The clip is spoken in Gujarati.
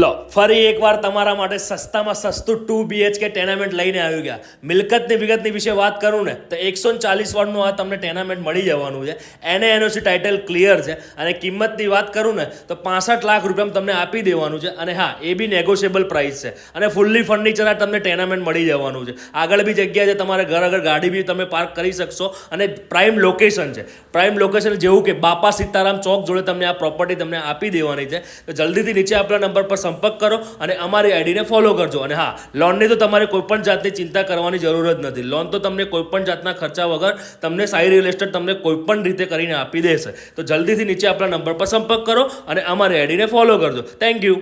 લો ફરી એકવાર તમારા માટે સસ્તામાં સસ્તું 2 BHK ટેનામેન્ટ લઈને આવી ગયા. મિલકતની વિગતની વિશે વાત કરું ને તો 140 વાળનું આ તમને ટેનામેન્ટ મળી જવાનું છે. એનઓસી ટાઇટલ ક્લિયર છે અને કિંમતની વાત કરું ને તો 65 લાખ રૂપિયામાં તમને આપી દેવાનું છે. અને હા, એ બી નેગોશિયેબલ પ્રાઇસ છે અને ફૂલ્લી ફર્નિચર આ તમને ટેનામેન્ટ મળી જવાનું છે. આગળ બી જગ્યા છે, તમારે ઘર આગળ ગાડી બી તમે પાર્ક કરી શકશો અને પ્રાઇમ લોકેશન છે. પ્રાઇમ લોકેશન જેવું કે બાપા સીતારામ ચોક જોડે તમને આ પ્રોપર્ટી તમને આપી દેવાની છે. તો જલ્દીથી નીચે આપણા નંબર પર સંપર્ક કરો અને અમારી આઈડીને ફોલો કરજો. અને હા, લોનની તો તમારે કોઈ પણ જાતની ચિંતા કરવાની જરૂર જ નથી. લોન તો તમને કોઈ પણ જાતના ખર્ચા વગર તમને સાઈ રિયલ એસ્ટેટ તમને કોઈ પણ રીતે કરીને આપી દેશે. તો જલ્દીથી નીચે આપણા નંબર પર સંપર્ક કરો અને અમારી આઈડીને ફોલો કરજો. Thank you.